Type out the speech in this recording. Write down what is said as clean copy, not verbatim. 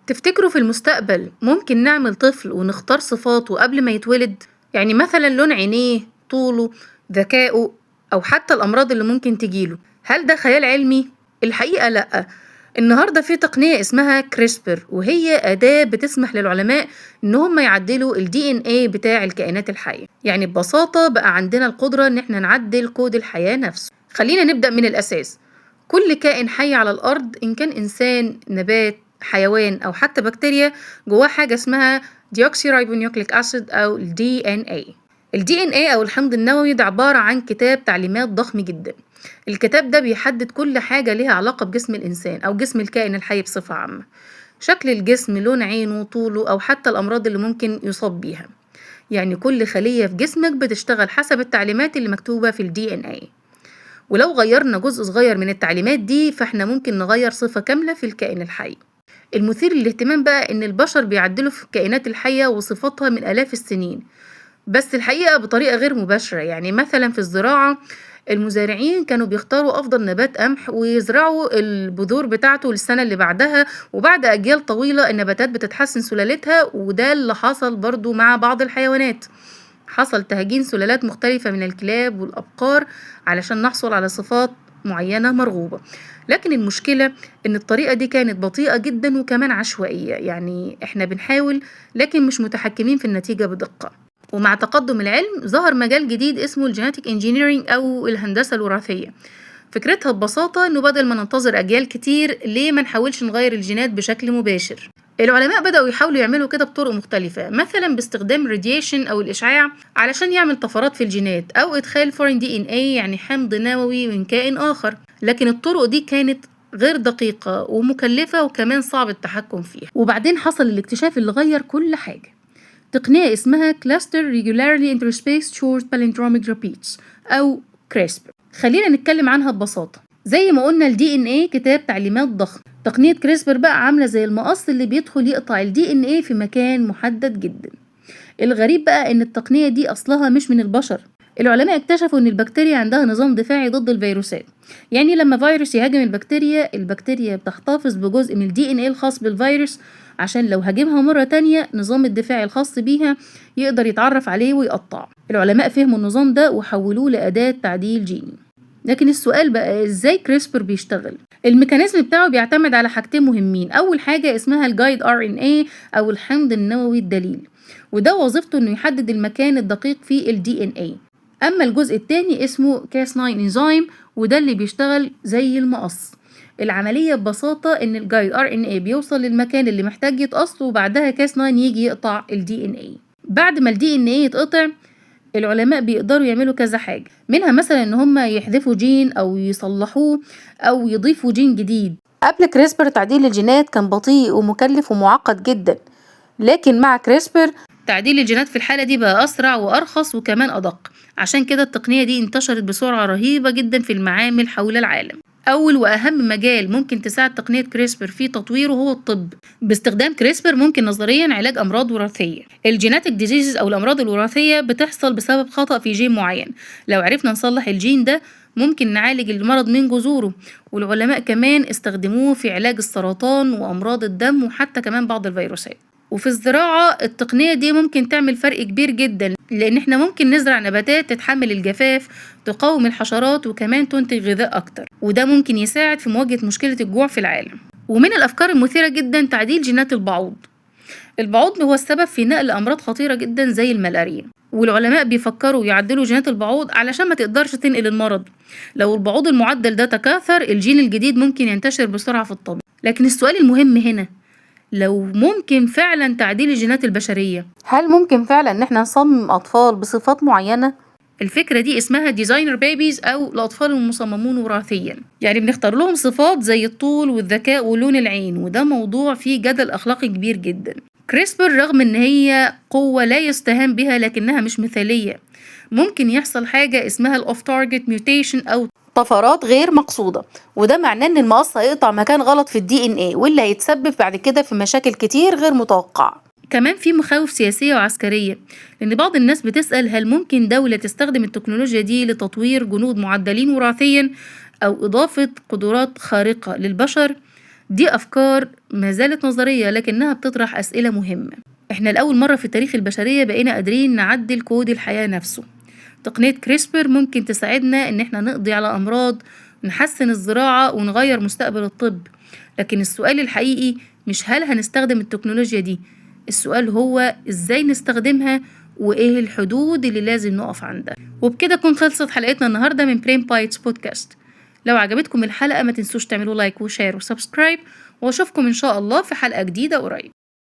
تفتكروا في المستقبل ممكن نعمل طفل ونختار صفاته قبل ما يتولد؟ يعني مثلا لون عينيه، طوله، ذكائه، أو حتى الأمراض اللي ممكن تجيله. هل ده خيال علمي؟ الحقيقة لأ. النهاردة في تقنية اسمها كريسبر، وهي أداة بتسمح للعلماء إن هم يعدلوا ال DNA بتاع الكائنات الحية. يعني ببساطة بقى عندنا القدرة إن احنا نعدل كود الحياة نفسه. خلينا نبدأ من الأساس. كل كائن حي على الأرض، إن كان إنسان، نبات، حيوان، أو حتى بكتيريا، جواه حاجة اسمها ديوكسيرايبونيوكليك أسيد أو ال DNA. ال DNA أو الحمض النووي ده عبارة عن كتاب تعليمات ضخم جدا. الكتاب ده بيحدد كل حاجة ليها علاقة بجسم الإنسان أو جسم الكائن الحي بصفة عامة. شكل الجسم، لون عينه، طوله، أو حتى الأمراض اللي ممكن يصاب بيها. يعني كل خلية في جسمك بتشتغل حسب التعليمات اللي مكتوبة في ال DNA. ولو غيرنا جزء صغير من التعليمات دي فاحنا ممكن نغير صفة كاملة في الكائن الحي. المثير للاهتمام بقى إن البشر بيعدلوا في الكائنات الحية وصفاتها من آلاف السنين، بس الحقيقة بطريقة غير مباشرة. يعني مثلا في الزراعة، المزارعين كانوا بيختاروا أفضل نبات قمح ويزرعوا البذور بتاعته للسنة اللي بعدها، وبعد أجيال طويلة النباتات بتتحسن سلالتها. وده اللي حصل برضو مع بعض الحيوانات. حصل تهجين سلالات مختلفة من الكلاب والأبقار علشان نحصل على صفات معينة مرغوبة. لكن المشكلة إن الطريقة دي كانت بطيئة جدا وكمان عشوائية. يعني إحنا بنحاول لكن مش متحكمين في النتيجة بدقة. ومع تقدم العلم ظهر مجال جديد اسمه الجينيتك انجينيرينج أو الهندسة الوراثية. فكرتها ببساطة إنه بدل ما ننتظر أجيال كتير، ليه ما نحاولش نغير الجينات بشكل مباشر؟ العلماء بدأوا يحاولوا يعملوا كده بطرق مختلفة، مثلا باستخدام الراديشن أو الإشعاع علشان يعمل طفرات في الجينات، أو إدخال فورين DNA يعني حمض نووي من كائن آخر. لكن الطرق دي كانت غير دقيقة ومكلفة وكمان صعب التحكم فيها. وبعدين حصل الاكتشاف اللي غير كل حاجة، تقنية اسمها Cluster Regularly Interspaced Short Palindromic Repeats أو CRISPR. خلينا نتكلم عنها ببساطة. زي ما قلنا ال DNA كتاب تعليمات ضخم، تقنية كريسبر بقى عاملة زي المقص اللي بيدخل يقطع ال DNA في مكان محدد جدا. الغريب بقى إن التقنية دي أصلها مش من البشر. العلماء اكتشفوا إن البكتيريا عندها نظام دفاعي ضد الفيروسات. يعني لما فيروس يهاجم البكتيريا بتحتفظ بجزء من ال DNA الخاص بالفيروس، عشان لو هاجمها مرة تانية نظام الدفاع الخاص بيها يقدر يتعرف عليه ويقطعه. العلماء فهموا النظام ده وحولوه لأداة تعديل جيني. لكن السؤال بقى ازاي كريسبر بيشتغل؟ الميكانيزم بتاعه بيعتمد على حاجتين مهمين. أول حاجة اسمها الجايد RNA أو الحمض النووي الدليل، وده وظيفته إنه يحدد المكان الدقيق في ال DNA. أما الجزء التاني اسمه Cas9 انزيم، وده اللي بيشتغل زي المقص. العملية ببساطة إن الجايد RNA بيوصل للمكان اللي محتاج يتقص، وبعدها Cas9 يجي يقطع ال DNA. بعد ما ال DNA يتقطع، العلماء بيقدروا يعملوا كذا حاجة، منها مثلا إن هم يحذفوا جين أو يصلحوه أو يضيفوا جين جديد. قبل كريسبر تعديل الجينات كان بطيء ومكلف ومعقد جدا، لكن مع كريسبر تعديل الجينات في الحالة دي بقى أسرع وأرخص وكمان أدق. عشان كده التقنية دي انتشرت بسرعة رهيبة جدا في المعامل حول العالم. أول وأهم مجال ممكن تساعد تقنية كريسبر في تطويره هو الطب. باستخدام كريسبر ممكن نظريا علاج أمراض وراثية. الجيناتيك ديزيزز أو الأمراض الوراثية بتحصل بسبب خطأ في جين معين. لو عرفنا نصلح الجين ده ممكن نعالج المرض من جذوره. والعلماء كمان استخدموه في علاج السرطان وأمراض الدم وحتى كمان بعض الفيروسات. وفي الزراعة التقنية دي ممكن تعمل فرق كبير جدا، لأن احنا ممكن نزرع نباتات تتحمل الجفاف، تقاوم الحشرات، وكمان تنتج غذاء أكتر، وده ممكن يساعد في مواجهة مشكلة الجوع في العالم. ومن الأفكار المثيرة جدا تعديل جينات البعوض. البعوض هو السبب في نقل أمراض خطيرة جدا زي الملاريا، والعلماء بيفكروا يعدلوا جينات البعوض علشان ما تقدرش تنقل المرض. لو البعوض المعدل ده تكاثر، الجين الجديد ممكن ينتشر بسرعة في الطبيعة. لكن السؤال المهم هنا، لو ممكن فعلا تعديل الجينات البشرية، هل ممكن فعلا ان احنا نصمم اطفال بصفات معينة؟ الفكرة دي اسمها ديزاينر بيبيز او الاطفال المصممون وراثيا. يعني بنختار لهم صفات زي الطول والذكاء ولون العين، وده موضوع فيه جدل اخلاقي كبير جدا. كريسبر رغم ان هي قوة لا يستهان بها لكنها مش مثالية. ممكن يحصل حاجة اسمها الاوف تارجت ميوتيشن او طفرات غير مقصودة، وده معناه ان المقص هيقطع مكان غلط في DNA، واللي هيتسبب بعد كده في مشاكل كتير غير متوقعة. كمان في مخاوف سياسية وعسكرية، لأن بعض الناس بتسأل هل ممكن دولة تستخدم التكنولوجيا دي لتطوير جنود معدلين وراثيا أو إضافة قدرات خارقة للبشر. دي أفكار ما زالت نظرية لكنها بتطرح أسئلة مهمة. إحنا لأول مرة في تاريخ البشرية بقينا قادرين نعدل كود الحياة نفسه. تقنية كريسبر ممكن تساعدنا إن إحنا نقضي على أمراض، نحسن الزراعة ونغير مستقبل الطب. لكن السؤال الحقيقي مش هل هنستخدم التكنولوجيا دي، السؤال هو إزاي نستخدمها وإيه الحدود اللي لازم نقف عندها. وبكده تكون خلصت حلقتنا النهاردة من برين بايتس بودكاست. لو عجبتكم الحلقة ما تنسوش تعملوا لايك وشير وسبسكرايب، واشوفكم إن شاء الله في حلقة جديدة قريب.